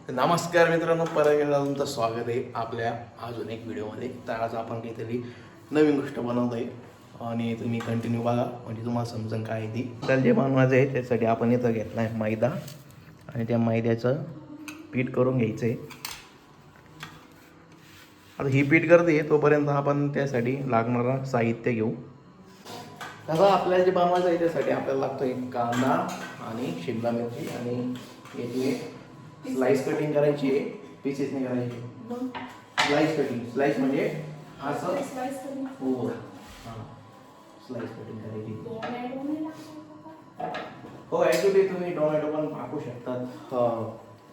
नमस्कार मित्रांनो, परत एकदा तुमचं स्वागत आहे आपल्या अजून एक व्हिडिओमध्ये. तर आज आपण काहीतरी नवीन गोष्ट बनवत आहे आणि तुम्ही कंटिन्यू बघा म्हणजे तुम्हाला समजेल काय आहे ती. तर जे बनवायचं आहे त्यासाठी आपण इथं घेतला आहे मैदा आणि त्या मैद्याचं पीठ करून घ्यायचं आहे. आता ही पीठ करते तोपर्यंत आपण त्यासाठी लागणारं साहित्य घेऊ. तसं आपल्याला जे बनवायचं आहे त्यासाठी आपल्याला लागतो एक कांदा आणि शिमला मिरची आणि याची स्लाइस कटिंग करायची आहे, पीसेस नाही करायची. स्लाइस कटिंग, स्लाइस म्हणजे असं हो हां स्लाइस कटिंग करायची. हो ॲक्च्युली तुम्ही टोमॅटो पण टाकू शकतात.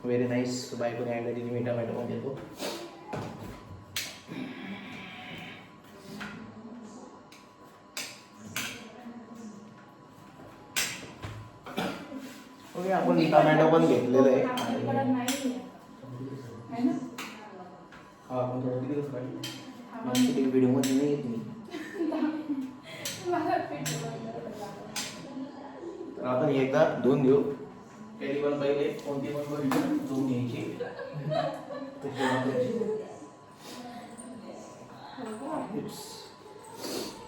Very nice. बायकोने ॲड केली, मी टोमॅटो पण देतो. ओके, आपण टोमॅटो पण घेतलेलं आहे. हा आपण थोडं दिवस काढली व्हिडिओमध्ये नाही येत मी. तर आपण एकदा धुवून घेऊ. तरी पण पहिले कोणती पण गोष्ट धुवून घ्यायची.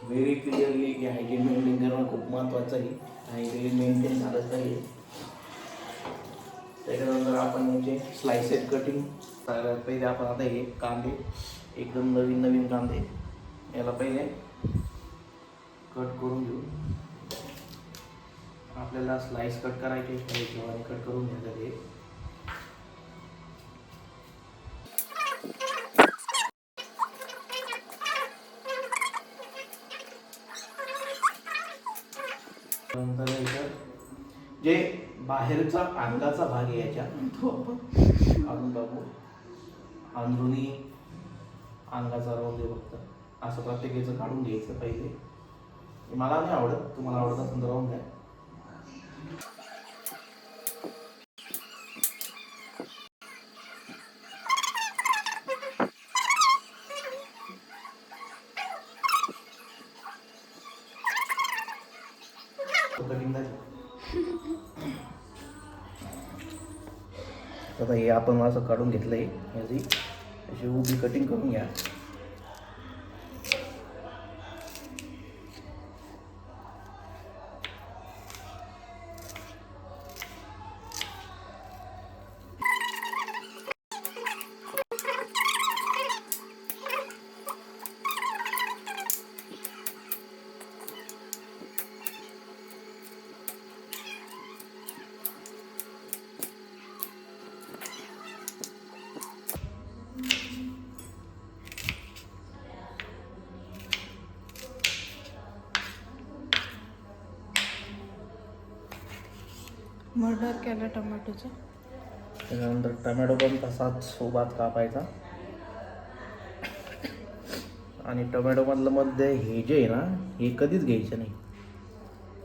व्हेरी क्लिअरली की हायजीन मेंटेन करणं खूप महत्त्वाचं आहे. हायजीन मेंटेन झालंच पाहिजे. त्याच्यानंतर आपण याचे स्लायसेस कटिंग पहिले आपण आता हे कांदे एकदम नवीन नवीन कांदे याला पहिले कट करून घेऊ. आपल्याला स्लाइस कट करायचे हिशोबाने कट करून घ्यायचं ते. नंतर जे बाहेरचा अंगाचा भाग आहे याच्या तो आपण बघू. अंदरुनी अंगाचा राहून दे फक्त. असं प्रत्येकाचं काढून घ्यायचं पहिले. मला नाही आवडत, तुम्हाला आवडत असेल तर राहून द्या. आता हे आपण असं काढून घेतलंय. याची अशी उभी कटिंग करून घ्या. मर्डर केलं टोमॅटोचं. त्याच्यानंतर टोमॅटो पण तसाच सोबत कापायचा. आणि टोमॅटोमधलं मध्ये हे जे आहे ना हे कधीच घ्यायचं नाही.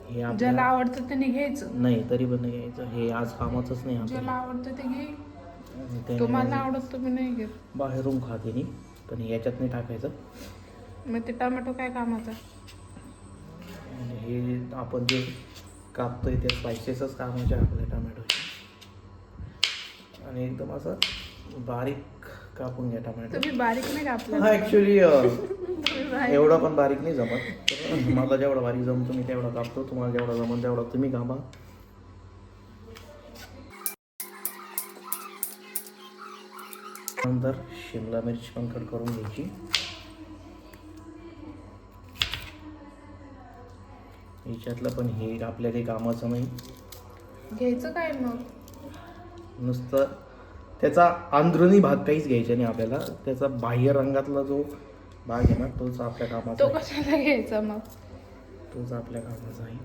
हे ज्याला आवडतं त्याने घ्यायचं. नाही तरी पण नाही घ्यायचं. हे आज कामाचंच नाही. ज्याला आवडतं ते घे. ते तुम्हाला आवडत तुम्ही नाही घेत. बाहेरून खाते नाही पण याच्यात नाही टाकायचं. मग ते टोमॅटो काय कामाचा. आणि हे आपण जे कापतोय ते स्पायसेसच कामाचे आपल्या टोमॅटोचे. आणि एकदम असं बारीक कापून घ्या टोमॅटो. तुम्ही बारीक नाही कापला. हा ॲक्च्युली एवढा पण बारीक नाही जमत. मला जेवढा बारीक जमतो मी तेवढा कापतो. तुम्हाला जेवढा जमत तेवढा तुम्ही कापा. नंतर शिमला मिरची पण कट करून घ्यायची. याच्यातलं पण हे आपल्या काही कामाचं नाही. घ्यायचं काय मग. नुसतं त्याचा अंदरुनी भाग काहीच घ्यायचा नाही आपल्याला. त्याचा बाह्य रंगातला जो भाग आहे ना तोच आपल्या कामाचा तो कशाला घ्यायचा मग. तोच आपल्या कामाचा आहे.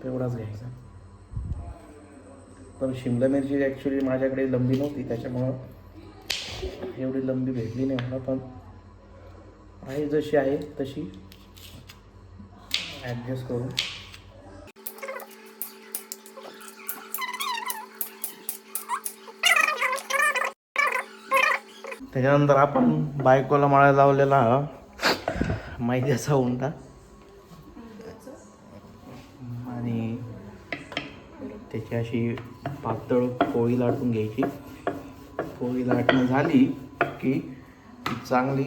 तेवढाच घ्यायचा. पण शिमला मिरची ॲक्च्युली माझ्याकडे लंबी नव्हती त्याच्यामुळं एवढी लंबी भेटली नाही मला. पण आहे जशी आहे तशी ॲडजस्ट करू. त्याच्यानंतर आपण बायकोला मळायला लावलेला मैद्याचा उंडा आणि त्याची अशी पातळ पोळी लाटून घ्यायची. पोळी लाटणं झाली की ती चांगली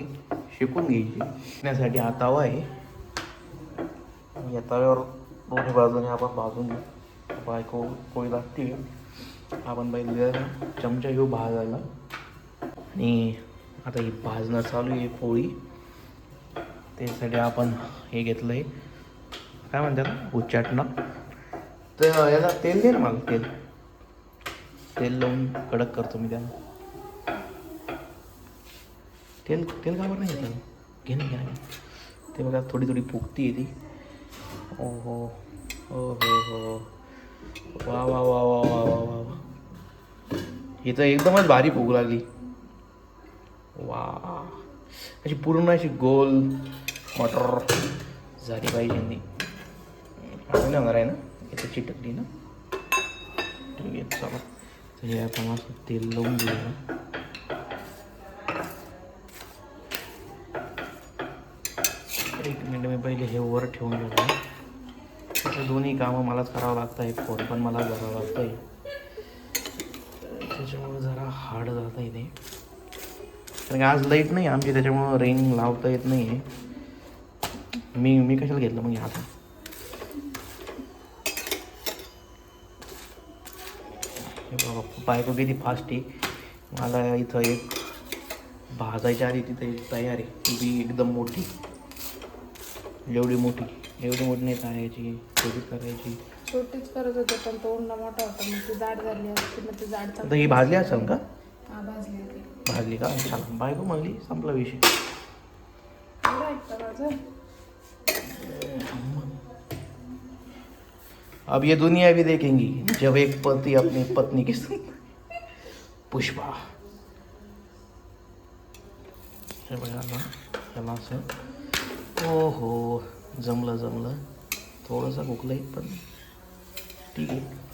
शेकून घ्यायची. शेकण्यासाठी हा तवा आहे. या तव्यावर दोन्ही बाजूने आपण भाजून घेऊ. बायको पोळी लागते. आपण पहिले चमचा घेऊ भाजायला. आणि आता ही भाजणं चालू आहे पोळी. त्यासाठी आपण हे घेतलं आहे, काय म्हणतात उच्चाटणं. तर याला तेल दे ना मला. तेल लावून कडक करतो मी त्याला. तेल तेल का बरं नाही घेतलं? घे ना. ते बघा थोडी थोडी फुगती आहे ती. ओ हो हो हो हो वा वा वा वा वा वा वा वा. ही तर एकदमच भारी फुगू लागली. वा, अशी पूर्ण अशी गोल मटर झाली पाहिजे. नाही होणार आहे ना, याचं चिटकली ना. ठीक आहे चला. तर हे आपण असं तेल लावून घेऊया. एक मिनिट मी पहिले हे वर ठेवून घेऊ. त्याचं दोन्ही कामं मलाच करावं लागतं आहे. फोन पण मला करावं लागतं आहे. त्याच्यामुळे जरा हार्ड जात आहे ते. कारण आज लाईट नाही आमची, त्याच्यामुळं रिंग लावता येत नाही आहे. मी कशाला घेतलं मग आता. बायको किती फास्ट आहे. मला इथं एक भाजायच्या आधी तिथं एक तयार आहे. ती बी एकदम मोठी. एवढी मोठी नाही तळायची, छोटीच करायची. छोटीच करत होते पण तो उंडा मोठा होता. मग ती जाड झाली असती. मग ती जाड आता ही भाजली असेल का? हा भाजली होती. भाजली का? छान. बायको म्हणली संपला विषय. एवढं ऐकतं माझं. अब ये दुनिया भी देखेंगी जब एक पति अपनी पत्नी के साथ. पुष्पा. हे बघा ना, त्याला असं. ओ हो, जमलं. थोडंसं भुकलंय पण ठीक आहे.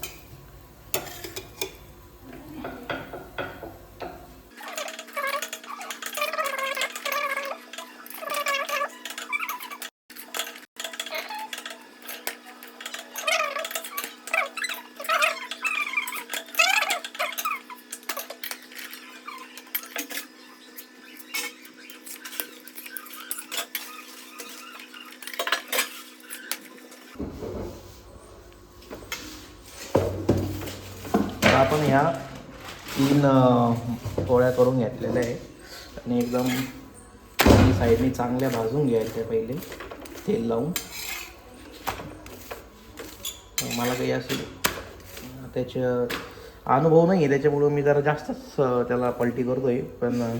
आपण ह्या 3 पोळ्या करून घेतलेल्या आहे. आणि एकदम साईडने चांगल्या भाजून घ्यायच्या पहिले तेल लावून. मला काही असे त्याचं अनुभव नाही आहे, त्याच्यामुळं मी जरा जास्तच त्याला पलटी करतो आहे. पण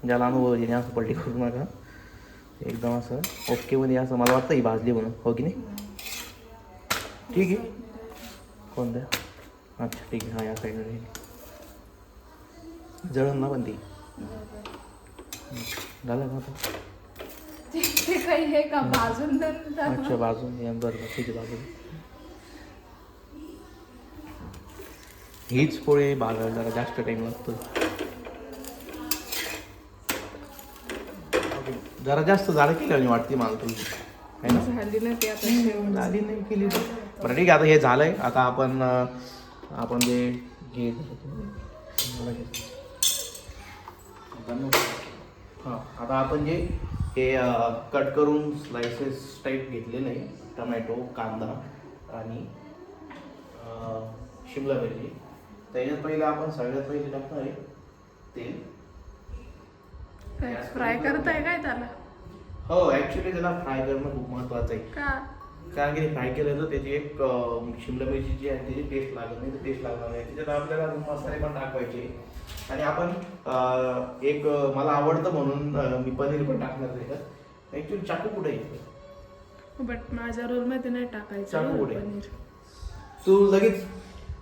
ज्याला अनुभव आहे असं पलटी करू नका. एकदम असं ओकेमध्ये असं मला वाटतं ही भाजली म्हणून. हो की नाही? ठीक आहे. कोणत्या? अच्छा ठीक आहे. हा या साईडला राहील. जळण ना पण ती झालं का आता? ते काही हे का भाजून देतात. अच्छा बाजून बरं ठीक आहे. बाजून हीच पोळी भाजायला जरा जास्त टाईम लागतो. जरा जास्त जाड केली वाटते मला तुझी, आहे ना? झाली ना ती आता शेवट. झाली नाही केली. बरं ठीक आहे. आता हे झालंय. आता आपण जे हां आता आपण जे हे कट करून स्लायसेस टाईप घेतलेलं आहे. टमॅटो, कांदा आणि शिमला मिरची. त्याच्यात पहिलं आपण सगळ्यात पहिले टाकणार आहे तेल. फ्राय करताय काय त्याला? हो ॲक्च्युली त्याला फ्राय करणं खूप महत्त्वाचं आहे. का? कारण की फ्राय केलं तर त्याची एक शिमला मिरची जी आहे त्याची टेस्ट लागत नाही. तर टेस्ट लागणार नाही. त्याच्यात आपल्याला मसाले पण टाकवायचे. आणि आपण एक मला आवडतं म्हणून मी पनीर पण टाकणार त्याच्यात. ॲक्च्युली चाकू कुठे आहे? बट माझ्या रोलमध्ये नाही टाकायचं चाकू कुठे? पनीर. तू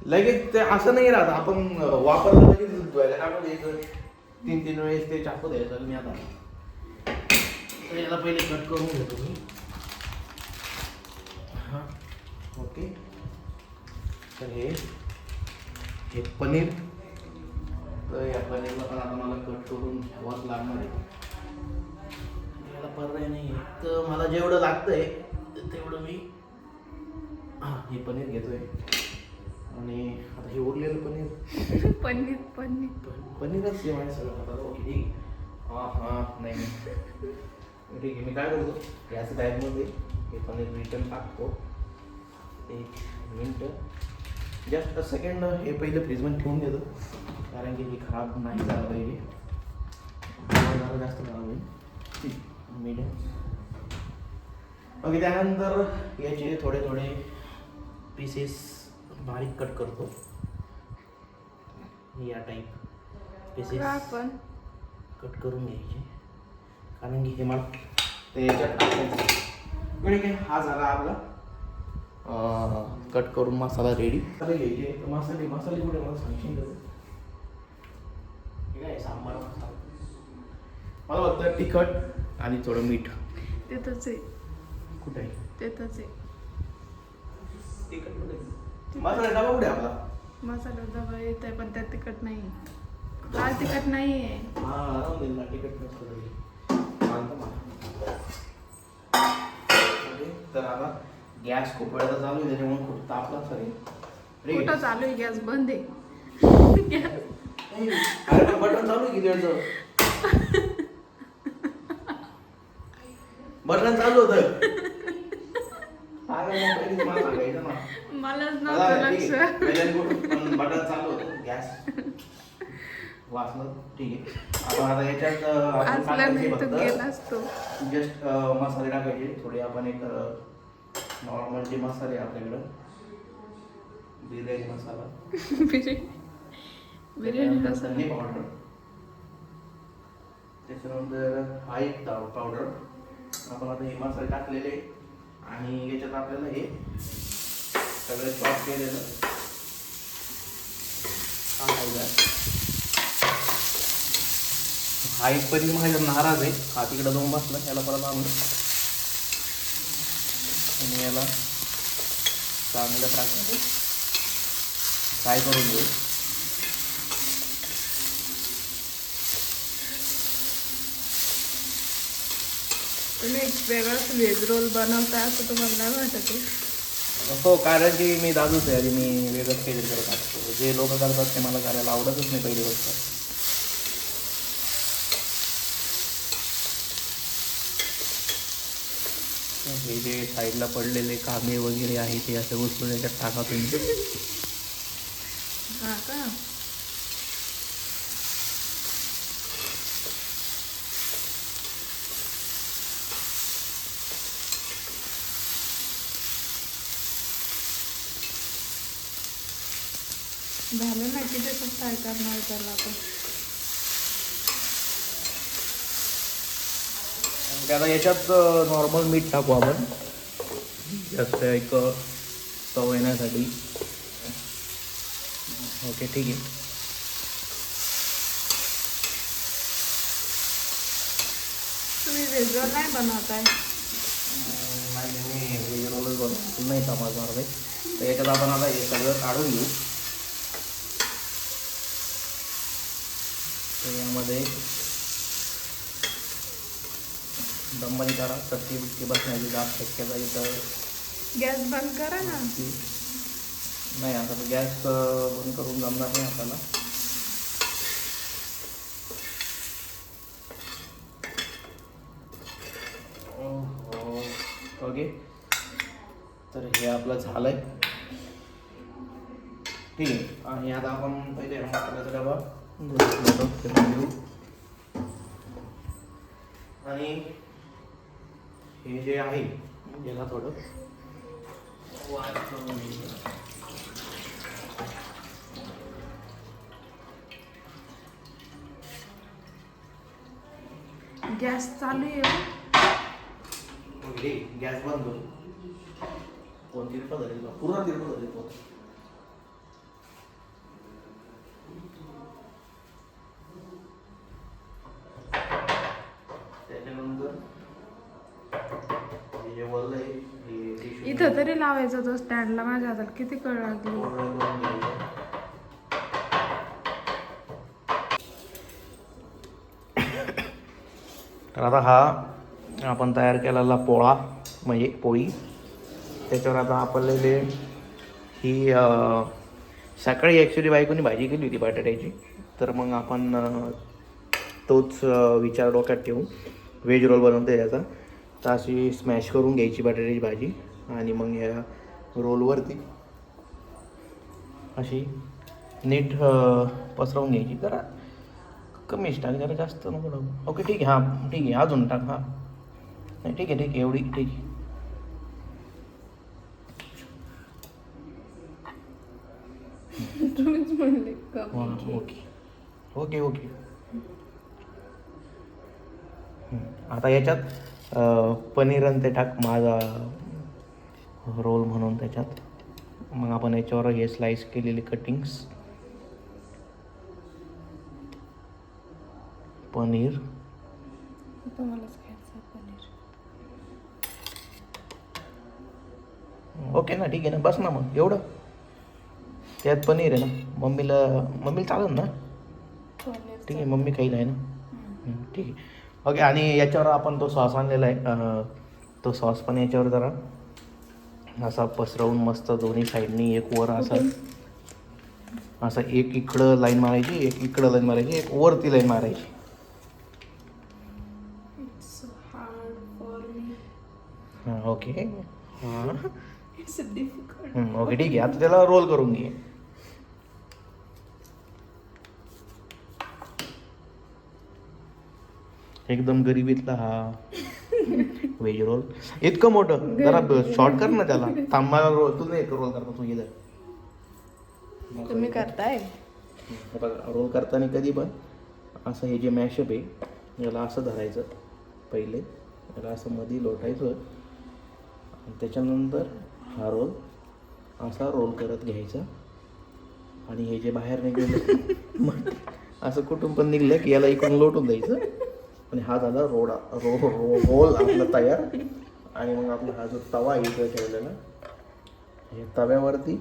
लगेच ते असं नाही राहत. आपण वापरलं लगेच धुवायला टाकून द्यायचं. 3 वेळेस ते चाकू द्यायचं. मी आता याला पहिले कट करून घेतो मी. हां ओके. तर हे पनीर. तर या पनीरला पण आता मला कट करून घ्यावंच लागणार आहे. याला पर्याय नाही आहे. तर मला जेवढं लागतं आहे तेवढं मी हे पनीर घेतो आहे. आणि आता हे उरलेलं पनीर पनीर पनीर पनीरच आहे माझ्या सगळं आता ओके ठीक. हां नाही ठीक आहे. मी काय करतो याच बॅगमध्ये हे पनीर रिटर्न टाकतो. 1 मिनटं जस्ट सेकंड हे पहिलं फ्रीजमध्ये ठेवून देतो कारण की हे खराब नाही झालं पाहिजे. जरा जास्त खराब होईल मीडियम. ओके त्यानंतर याचे थोडे थोडे पीसेस बारीक कट करतो या टाईप पीसेस आपण कट करून घ्यायचे कारण की हे मला ते याच्यात टाकायचं. म्हणजे काय हा झाला आपला कट करून मसाला रेडी. मसाले घ्यायचे तर मसाले कुठे मला सांगशील का? ठीक आहे सांबार मसाला मला फक्त तिखट आणि थोडं मीठ. तिथंच आहे कुठे आहे तिथंच आहे तिखट कुठे मसाला डबा कुठे आपला? मसाला डबा येत आहे पण त्यात तिखट नाही. लाल तिखट नाही आहे. हां राहून दे तिखट नसतं मानतो मला. तर आता गॅस खूप वेळा चालू आहे त्याच्यामुळे खूप तापला सर. कुठं चालू आहे गॅस बंद आहे गॅस. अरे पण बटन चालू आहे किती वेळचं? बटन चालू होतं. मला सांगायचं ना. मलाच नव्हतं लक्ष. बटन चालू होतं गॅस वाचलं ठीक आहे. आपण आता याच्यात आपण वाचलं टाकायचे नाही तो फक्त गेलाच तो. जस्ट मसाले टाकायचे थोडे. आपण एक नॉर्मल जे मसाले आपल्याकडं बिर्याणी मसाला बिर्याणी मसाला धने पावडर त्याच्यानंतर हा एक पावडर. आपण आता हे मसाले टाकलेले आणि याच्यात आपल्याला हे सगळं चॉप केलेलं टाकायचं. हा एक पनीर माझ्या नाराज आहे. हा तिकडं जाऊन बसला याला परत आणून आणि याला चांगल्या प्रकारे फ्राय करून घेऊ. तुम्ही एक वेगळाच व्हेज रोल बनवता असं तुम्हाला नाही वाटत आहे? हो कारण की मी दादूच आहे आणि मी वेगळंच काहीतरी करत असतो. जे लोक करतात ते मला करायला आवडतच नाही पहिली गोष्ट. हे जे साईडला पडलेले कामे वगैरे आहे ते असे उचलून याच्यात टाका तुम्ही. हा का? झालं ना किती फ्राय करणार त्याला आपण. आता याच्यात नॉर्मल मीठ टाकू आपण जास्त एक चव येण्यासाठी. ओके ठीक आहे. तुम्ही व्हेज रोल नाही बनवताय? नाही मी व्हेज रोलच बनवतो नाही समजणार नाही. तर याच्यात आपण आता हे सगळं काढून घेऊ. तर यामध्ये दमबरी काढा. चटकी बिटकी बसण्याची दाब शक्यता इथं. गॅस बंद करा ना. नाही आता गॅस बंद करून जमणार नाही आपल्याला. ओके तर हे आपलं झालंय ठीक आहे. आणि आता आपण पहिले मसाल्याचा डबा घेऊ आणि हे जे आहे याला थोडं वाढ करून घ्यायचं. गॅस चालू आहे. ओके गॅस बंद करू. कोणती पद्धती पूर्ण तिरपं झाली पोत. त्याच्यानंतर हे जे वरलं आहे हे इथं तरी लावायचा तो स्टँडला. माझ्या हातात किती कळ लागली. तर आता हा आपण तयार केलेला पोळा म्हणजे पोळी त्याच्यावर आता आपल्याला ही सकाळी ॲक्च्युली बायकोनी भाजी केली होती बटाट्याची, तर मग आपण तोच विचार डोक्यात ठेवून व्हेज रोल बनवतो याचा. तर अशी स्मॅश करून घ्यायची बटाट्याची भाजी आणि मग या रोलवरती अशी नीट पसरवून घ्यायची. जरा कमीच टाक, जरा जास्त नको टाकू. ओके ठीक आहे, हां ठीक आहे, अजून टाक. हां नाही ठीक आहे एवढी ठीक आहे. तुम्हीच म्हणले ओके ओके ओके. आता याच्यात पनीर आणि ते टाक माझा रोल म्हणून त्याच्यात. मग आपण याच्यावर हे स्लाइस केलेले कटिंग्स पनीर तुम्हालाच खायचं पनीर. ओके ना, ठीक आहे ना, बस ना मग एवढं. त्यात पनीर आहे ना, मम्मीला चालेल ना, ठीक आहे मम्मी खाईल आहे ना, ठीक आहे ओके. आणि याच्यावर आपण तो सॉस आणलेला आहे, तो सॉस पण याच्यावर जरा असा पसरवून मस्त दोन्ही साईडनी एक वर असं एक इकडं लाईन मारायची, एक इकडं लाईन मारायची, एक वरती लाईन मारायची. हां ओके हां ओके ठीक आहे. आता त्याला रोल करून घे. एकदम गरिबीतला हा व्हेज रोल. इतकं मोठं जरा शॉर्ट कर ना त्याला. थांबायला रोल तू नाही रोल करता तू इथं. तुम्ही करताय रोल करताना कधी पण असं हे जे मॅशअप आहे याला असं धरायचं पहिले, याला असं मध्ये लोटायचं आणि त्याच्यानंतर हा रोल असा रोल करत घ्यायचा. आणि हे जे बाहेर निघलेलं मग असं कुठून पण निघलं की याला इकडून लोटून द्यायचं. आणि हा झाला रोल आपला तयार. आणि मग आपला हा जो तवा आहे इकडे ठेवलेला, हे तव्यावरती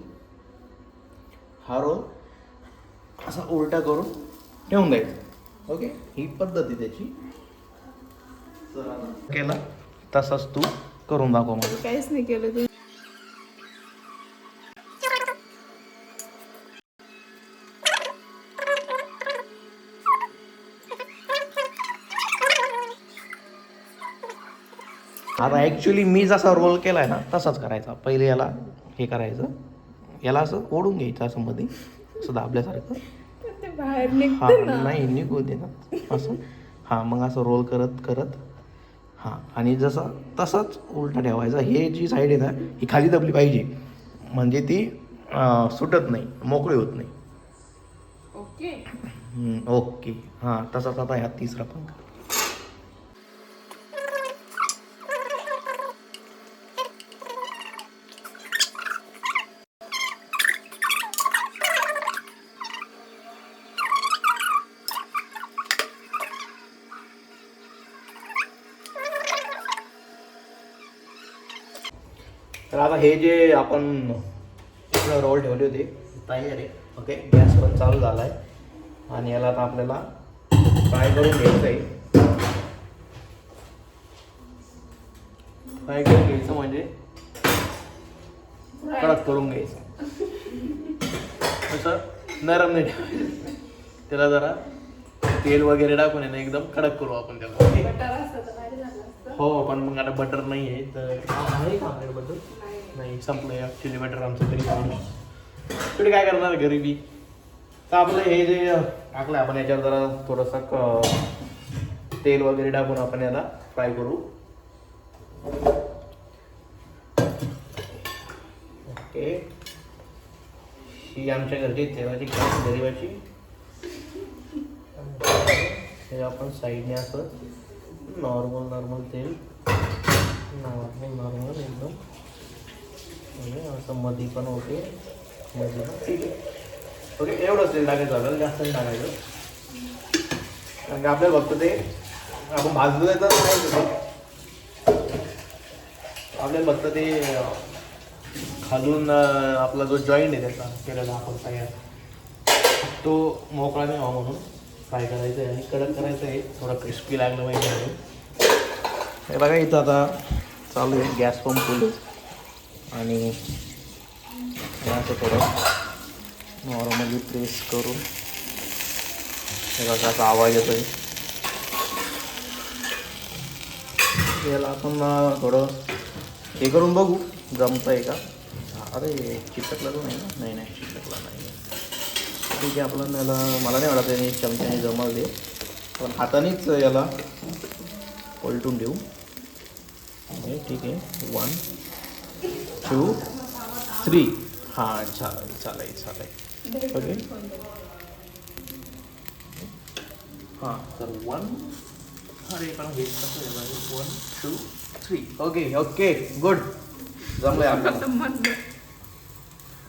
हा रोल असा उलटा करून ठेवून द्यायचा. ओके, ही पद्धत आहे त्याची. केला तसाच तू करून दाखव मला. काहीच नाही केलं तुम्ही. आता ॲक्च्युली मी जसा रोल केला आहे ना तसाच करायचा. पहिले याला हे करायचं, याला असं ओढून घ्यायचं असं मध्ये, असं दाबल्यासारखं. ते बाहेर हां निघतं ना. नाही निघू दे ना असं. हां मग असं रोल करत करत हां आणि जसं तसाच उलटा ठेवायचा. हे जी साईड आहे ना ही खाली दबली पाहिजे, म्हणजे ती सुटत नाही, मोकळी होत नाही. ओके ओके हां तसाच. आता ह्या तिसरा पण कर. तर आता हे जे आपण इकडं रोल ठेवले होते तयार आहे. ओके, गॅस पण चालू झाला आहे आणि याला आता आपल्याला फ्राय करून घ्यायचं आहे. फ्राय करून घ्यायचं म्हणजे कडक करून घ्यायचं. तसं नरम नाही ठेवायचं, त्याला जरा तेल वगैरे टाकून आहे ना एकदम कडक करू आपण त्याला. ओके बटर असतं तर भारी झालं असतं. हो, पण मग आता बटर नाही आहे तर आहे का आपल्याकडे बटर? नाही, संपलं आहे ॲक्च्युली बटर आमचं घरी. तुम्ही काय करणार गरिबी. तर आपलं हे जे टाकलं आपण याच्यावर जरा थोडंसं तेल वगैरे टाकून आपण याला फ्राय करू. ओके, ही आमच्या घरची तेलाची गरिबाची. हे आपण साईडने असं नॉर्मल तेल, नॉर्मल एकदम असं मध्ये पण ओके, मध्ये पण ठीक आहे. ओके, एवढंच तेल टाकायचं आपल्याला, जास्त नाही टाकायचं. कारण की आपल्याला फक्त ते आपण भाजलं तर नाही, आपल्याला फक्त ते खालून आपला जो जॉईंट आहे त्याचा केलेला आपण तयार, तो मोकळा नाही व्हावा म्हणून फ्राय करायचं आहे आणि कडक करायचं आहे, थोडं क्रिस्पी लागलं पाहिजे म्हणून. हे बघा इथं आता चालू आहे गॅस पण फुल आणि असं थोडं नॉर्मली प्रेस करून हे कसा आवाज येतोय. याला आपण थोडं हे करून बघू जमतं आहे का. अरे चिकटला तो नाही ना. नाही चिकटला नाही. ठीक आहे आपलं याला मला नाही वाटत याने चमच्याने जमवले पण हातानेच याला पलटून देऊ. ठीक आहे 1 2 3 हां चालेल ओके. हां तर 1 अरे पण हे कसं 1 2 3 ओके गुड जमलंय आपल्याला.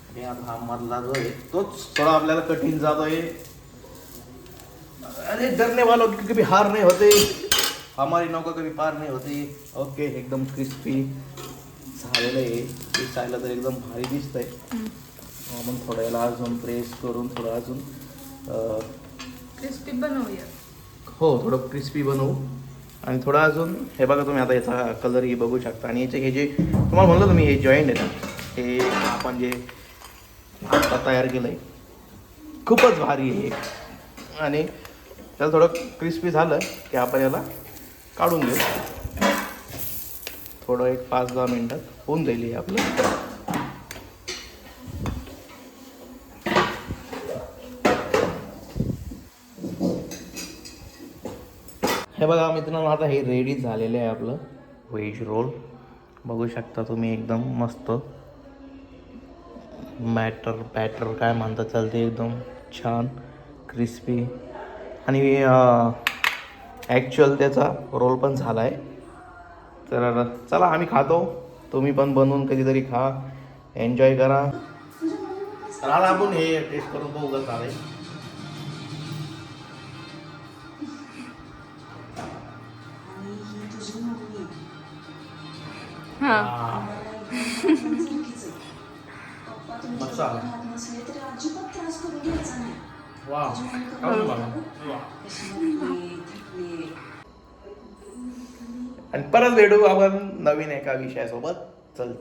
आणि आता हा मधला जो आहे तोच थोडा आपल्याला कठीण जातोय. अरे डरने वालों की कभी हार नहीं होते, हमारी नौका कभी पार नहीं होती. ओके एकदम क्रिस्पी झालेलं आहे. दिसायला तर एकदम भारी दिसतंय. आपण थोडं याला अजून प्रेस करून थोडं अजून क्रिस्पी बनवूया. हो थोडं क्रिस्पी बनवू. आणि थोडं अजून हे बघा तुम्ही आता याचा कलरही बघू शकता. आणि याचे हे जे तुम्हाला म्हणलं तुम्ही हे जॉईंट आहे ना हे आपण जे आता तयार केलं आहे खूपच भारी आहे. आणि त्याला थोडं क्रिस्पी झालं की आपण याला काढून घेऊ. थोडं एक 5-10 मिनटात होऊन जाईल हे आपलं. हे बघा मित्रांनो आता हे रेडी झालेलं आहे आपलं व्हेज रोल. बघू शकता तुम्ही एकदम मस्त बॅटर काय म्हणतात चालते एकदम छान क्रिस्पी. आणि ॲक्च्युअल त्याचा रोल पण झाला आहे. तर चला आम्ही खातो. तुम्ही पण बनवून कधीतरी खा एन्जॉय करा. तर आता आपण हे टेस्ट करून बघू कसं आहे. हां मस्त आला. वा आणि परत भेटू आपण नवीन एका विषयासोबत. चल.